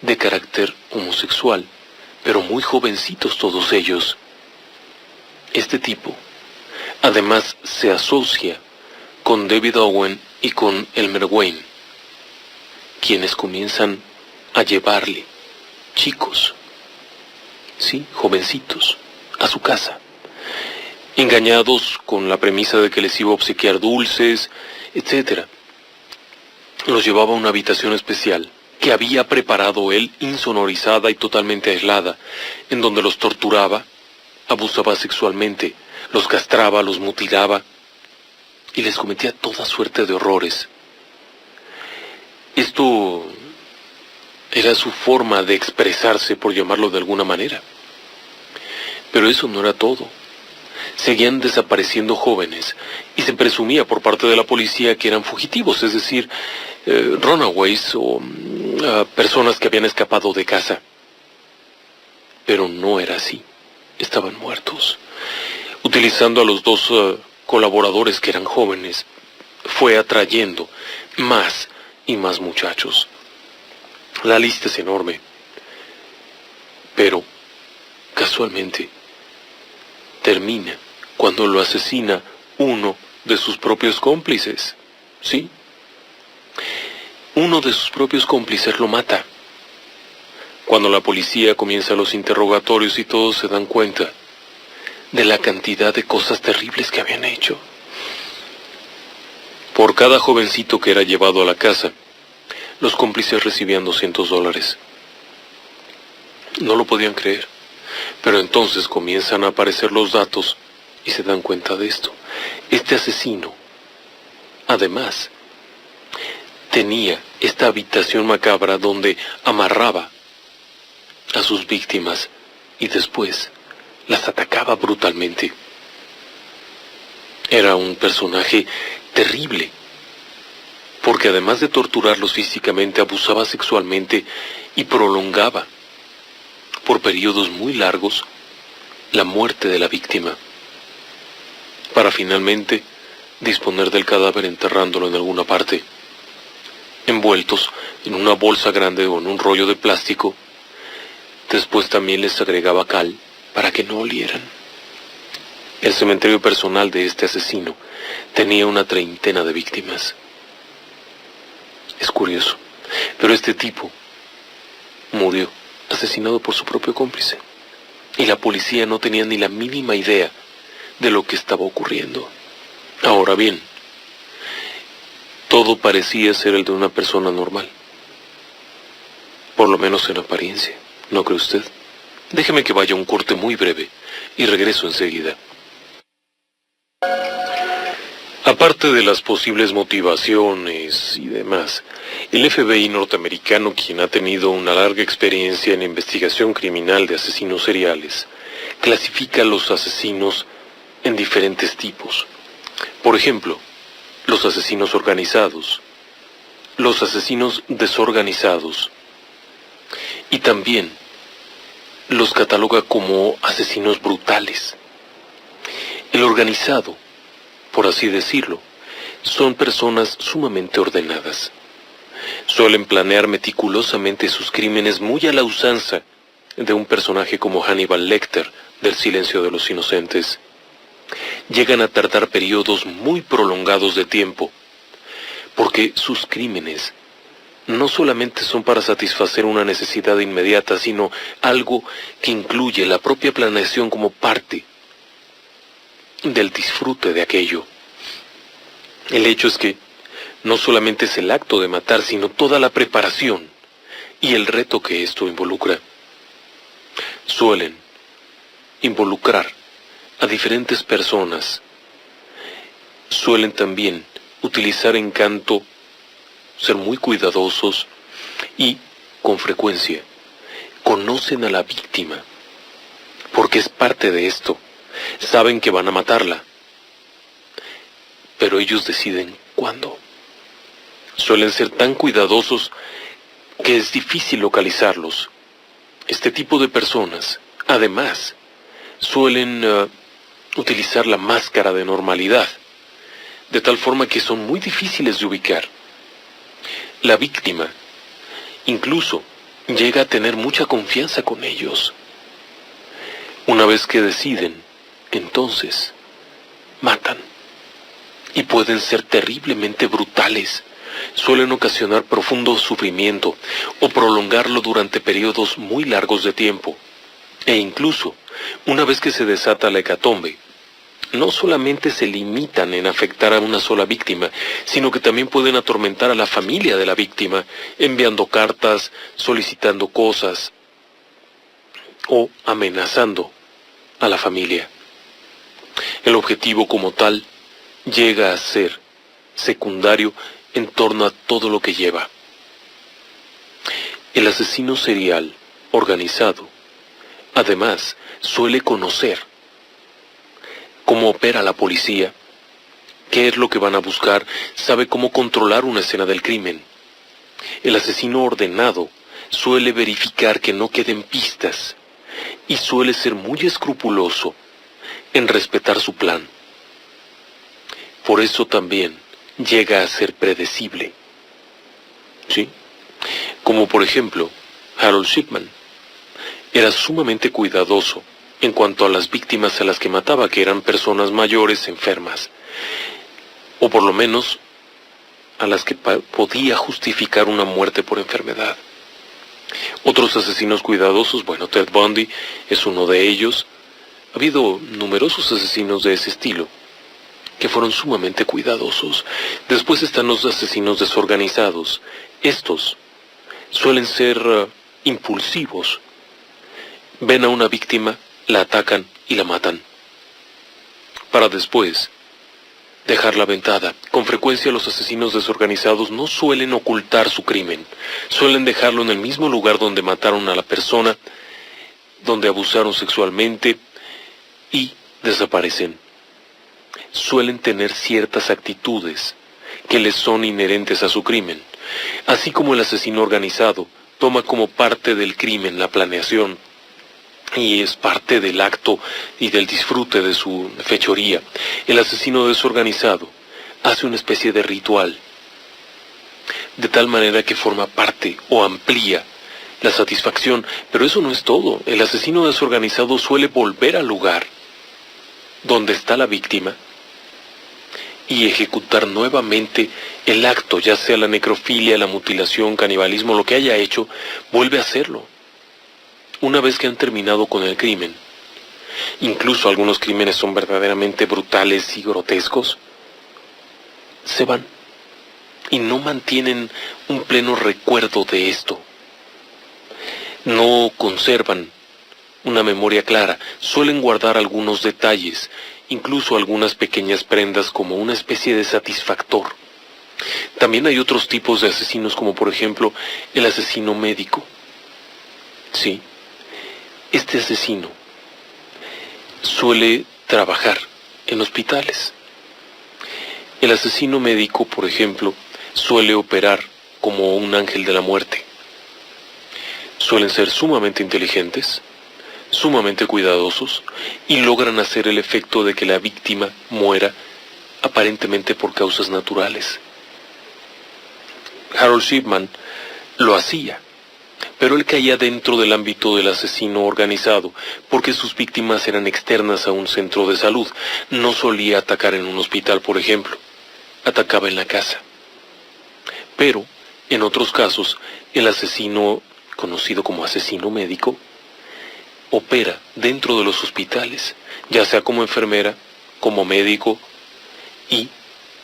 de carácter homosexual, pero muy jovencitos todos ellos. Este tipo, además, se asocia con David Owen y con Elmer Wayne, quienes comienzan a llevarle chicos, sí, jovencitos, a su casa, engañados con la premisa de que les iba a obsequiar dulces, etc. Los llevaba a una habitación especial que había preparado él, insonorizada y totalmente aislada, en donde los torturaba, abusaba sexualmente, los castraba, los mutilaba y les cometía toda suerte de horrores. Esto era su forma de expresarse, por llamarlo de alguna manera. Pero eso no era todo. Seguían desapareciendo jóvenes y se presumía por parte de la policía que eran fugitivos, es decir, runaways o personas que habían escapado de casa. Pero no era así. Estaban muertos. Utilizando a los dos colaboradores que eran jóvenes, fue atrayendo más y más muchachos. La lista es enorme. Pero, casualmente, termina cuando lo asesina uno de sus propios cómplices. ¿Sí? Uno de sus propios cómplices lo mata. Cuando la policía comienza los interrogatorios y todos se dan cuenta de la cantidad de cosas terribles que habían hecho. Por cada jovencito que era llevado a la casa, los cómplices recibían $200. No lo podían creer, pero entonces comienzan a aparecer los datos y se dan cuenta de esto. Este asesino, además, tenía esta habitación macabra donde amarraba a sus víctimas y después las atacaba brutalmente. Era un personaje terrible, porque además de torturarlos físicamente, abusaba sexualmente y prolongaba, por periodos muy largos, la muerte de la víctima, para finalmente disponer del cadáver enterrándolo en alguna parte, envueltos en una bolsa grande o en un rollo de plástico. Después también les agregaba cal para que no olieran. El cementerio personal de este asesino tenía una treintena de víctimas. Es curioso, pero este tipo murió asesinado por su propio cómplice. Y la policía no tenía ni la mínima idea de lo que estaba ocurriendo. Ahora bien, todo parecía ser el de una persona normal. Por lo menos en apariencia, ¿no cree usted? Déjeme que vaya a un corte muy breve y regreso enseguida. Aparte de las posibles motivaciones y demás, el FBI norteamericano, quien ha tenido una larga experiencia en investigación criminal de asesinos seriales, clasifica a los asesinos en diferentes tipos. Por ejemplo, los asesinos organizados, los asesinos desorganizados, y también los cataloga como asesinos brutales. El organizado, por así decirlo, son personas sumamente ordenadas. Suelen planear meticulosamente sus crímenes muy a la usanza de un personaje como Hannibal Lecter, del Silencio de los Inocentes. Llegan a tardar periodos muy prolongados de tiempo, porque sus crímenes no solamente son para satisfacer una necesidad inmediata, sino algo que incluye la propia planeación como parte del disfrute de aquello. El hecho es que no solamente es el acto de matar, sino toda la preparación y el reto que esto involucra. Suelen involucrar a diferentes personas. Suelen también utilizar encanto, ser muy cuidadosos y, con frecuencia, conocen a la víctima, porque es parte de esto. Saben que van a matarla, pero ellos deciden cuándo. Suelen ser tan cuidadosos que es difícil localizarlos. Este tipo de personas, además, suelen utilizar la máscara de normalidad, de tal forma que son muy difíciles de ubicar. La víctima, incluso, llega a tener mucha confianza con ellos. Una vez que deciden, entonces, matan. Y pueden ser terriblemente brutales. Suelen ocasionar profundo sufrimiento o prolongarlo durante periodos muy largos de tiempo. E incluso, una vez que se desata la hecatombe, no solamente se limitan en afectar a una sola víctima, sino que también pueden atormentar a la familia de la víctima, enviando cartas, solicitando cosas o amenazando a la familia. El objetivo como tal llega a ser secundario en torno a todo lo que lleva. El asesino serial organizado, además, suele conocer cómo opera la policía, qué es lo que van a buscar, sabe cómo controlar una escena del crimen. El asesino ordenado suele verificar que no queden pistas y suele ser muy escrupuloso en respetar su plan. Por eso también llega a ser predecible. ¿Sí? Como por ejemplo, Harold Shipman era sumamente cuidadoso en cuanto a las víctimas a las que mataba, que eran personas mayores enfermas, o por lo menos a las que podía justificar una muerte por enfermedad. Otros asesinos cuidadosos, bueno, Ted Bundy es uno de ellos. Ha habido numerosos asesinos de ese estilo que fueron sumamente cuidadosos. Después están los asesinos desorganizados. Estos suelen ser impulsivos. Ven a una víctima, la atacan y la matan, para después dejarla aventada. Con frecuencia los asesinos desorganizados no suelen ocultar su crimen. Suelen dejarlo en el mismo lugar donde mataron a la persona, donde abusaron sexualmente, y desaparecen. Suelen tener ciertas actitudes que les son inherentes a su crimen. Así como el asesino organizado toma como parte del crimen la planeación, y es parte del acto y del disfrute de su fechoría, el asesino desorganizado hace una especie de ritual, de tal manera que forma parte o amplía la satisfacción, pero eso no es todo. El asesino desorganizado suele volver al lugar donde está la víctima y ejecutar nuevamente el acto, ya sea la necrofilia, la mutilación, canibalismo, lo que haya hecho, vuelve a hacerlo. Una vez que han terminado con el crimen, incluso algunos crímenes son verdaderamente brutales y grotescos, se van y no mantienen un pleno recuerdo de esto. No conservan una memoria clara, suelen guardar algunos detalles, incluso algunas pequeñas prendas como una especie de satisfactor. También hay otros tipos de asesinos, como por ejemplo el asesino médico. Sí, este asesino suele trabajar en hospitales. El asesino médico, por ejemplo, suele operar como un ángel de la muerte. Suelen ser sumamente inteligentes, sumamente cuidadosos y logran hacer el efecto de que la víctima muera aparentemente por causas naturales. Harold Shipman lo hacía, pero él caía dentro del ámbito del asesino organizado, porque sus víctimas eran externas a un centro de salud. No solía atacar en un hospital, por ejemplo, atacaba en la casa. Pero, en otros casos, el asesino, conocido como asesino médico, opera dentro de los hospitales, ya sea como enfermera, como médico, y,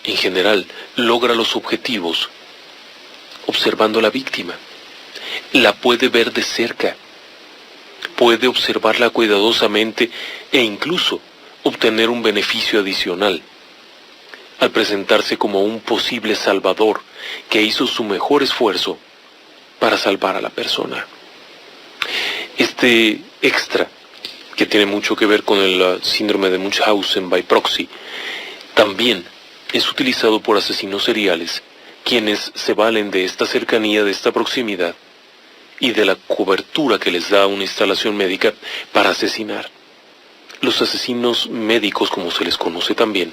en general, logra los objetivos observando a la víctima. La puede ver de cerca, puede observarla cuidadosamente e incluso obtener un beneficio adicional al presentarse como un posible salvador que hizo su mejor esfuerzo para salvar a la persona. Este extra, que tiene mucho que ver con el síndrome de Munchausen by proxy, también es utilizado por asesinos seriales, quienes se valen de esta cercanía, de esta proximidad y de la cobertura que les da una instalación médica para asesinar. Los asesinos médicos, como se les conoce también,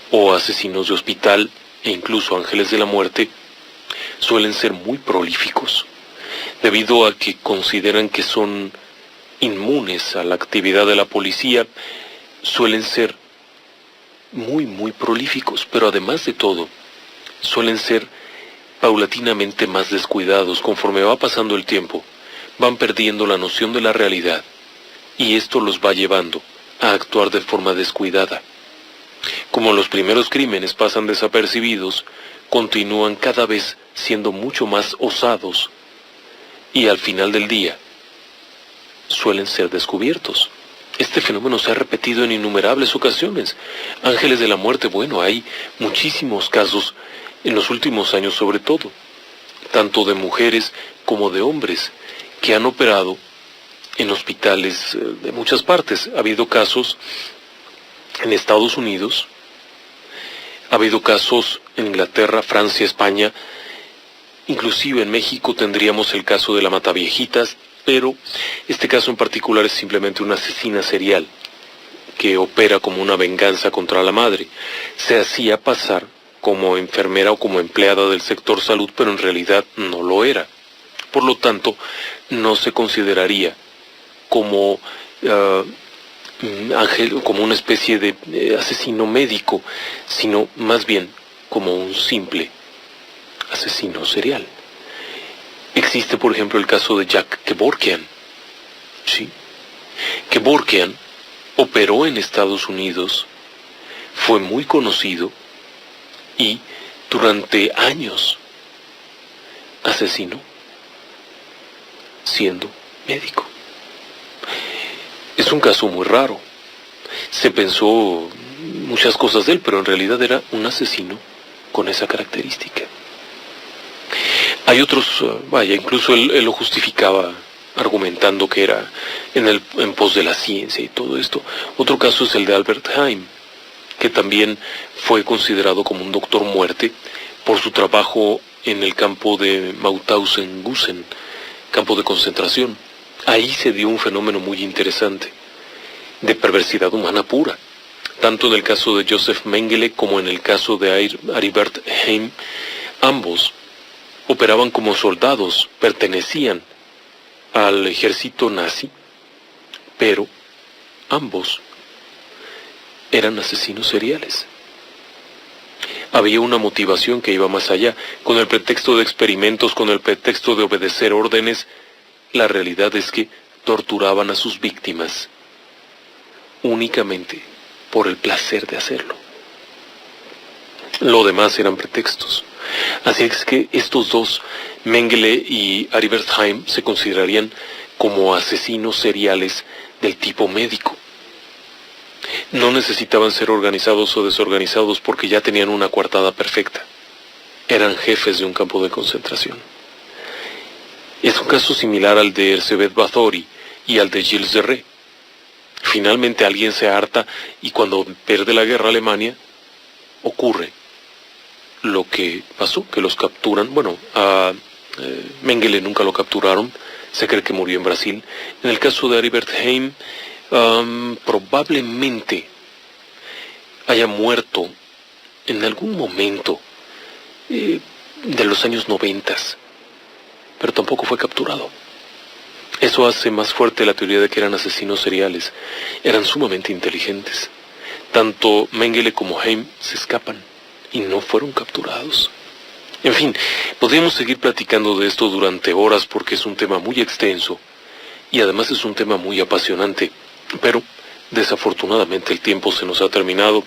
o asesinos de hospital e incluso ángeles de la muerte, suelen ser muy prolíficos, debido a que consideran que son inmunes a la actividad de la policía. Suelen ser muy prolíficos, pero además de todo, suelen ser paulatinamente más descuidados. Conforme va pasando el tiempo, van perdiendo la noción de la realidad, y esto los va llevando a actuar de forma descuidada. Como los primeros crímenes pasan desapercibidos, continúan cada vez siendo mucho más osados, y al final del día, suelen ser descubiertos. Este fenómeno se ha repetido en innumerables ocasiones. Ángeles de la muerte, bueno, hay muchísimos casos en los últimos años sobre todo, tanto de mujeres como de hombres, que han operado en hospitales de muchas partes. Ha habido casos en Estados Unidos, ha habido casos en Inglaterra, Francia, España, inclusive en México tendríamos el caso de la Mataviejitas, pero este caso en particular es simplemente una asesina serial que opera como una venganza contra la madre. Se hacía pasar como enfermera o como empleada del sector salud, pero en realidad no lo era. Por lo tanto, no se consideraría como como una especie de asesino médico, sino más bien como un simple asesino serial. Existe, por ejemplo, el caso de Jack Kevorkian. Sí. Kevorkian operó en Estados Unidos, fue muy conocido y durante años asesinó siendo médico. Es un caso muy raro. Se pensó muchas cosas de él, pero en realidad era un asesino con esa característica. Hay otros, incluso él lo justificaba argumentando que era en pos de la ciencia y todo esto. Otro caso es el de Albert Heim, que también fue considerado como un doctor muerte por su trabajo en el campo de Mauthausen-Gusen, campo de concentración. Ahí se dio un fenómeno muy interesante de perversidad humana pura, tanto en el caso de Joseph Mengele como en el caso de Aribert Heim. Ambos operaban como soldados, pertenecían al ejército nazi, pero ambos eran asesinos seriales. Había una motivación que iba más allá, con el pretexto de experimentos, con el pretexto de obedecer órdenes. La realidad es que torturaban a sus víctimas únicamente por el placer de hacerlo. Lo demás eran pretextos. Así es que estos dos, Mengele y Arie Wertheim, se considerarían como asesinos seriales del tipo médico. No necesitaban ser organizados o desorganizados porque ya tenían una coartada perfecta. Eran jefes de un campo de concentración. Es un caso similar al de Erzsébet Báthory y al de Gilles de Rais. Finalmente alguien se harta y cuando pierde la guerra Alemania, ocurre lo que pasó, que los capturan. Bueno, a Mengele nunca lo capturaron, se cree que murió en Brasil. En el caso de Arie Wertheim, probablemente haya muerto en algún momento de los años 90, pero tampoco fue capturado. Eso hace más fuerte la teoría de que eran asesinos seriales. Eran sumamente inteligentes. Tanto Mengele como Heim se escapan y no fueron capturados. En fin, podríamos seguir platicando de esto durante horas porque es un tema muy extenso y además es un tema muy apasionante, pero desafortunadamente el tiempo se nos ha terminado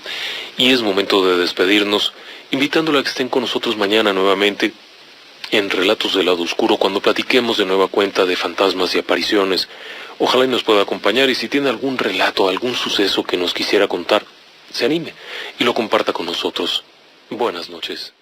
y es momento de despedirnos, invitándola a que estén con nosotros mañana nuevamente en Relatos del Lado Oscuro, cuando platiquemos de nueva cuenta de fantasmas y apariciones. Ojalá y nos pueda acompañar, y si tiene algún relato, algún suceso que nos quisiera contar, se anime y lo comparta con nosotros. Buenas noches.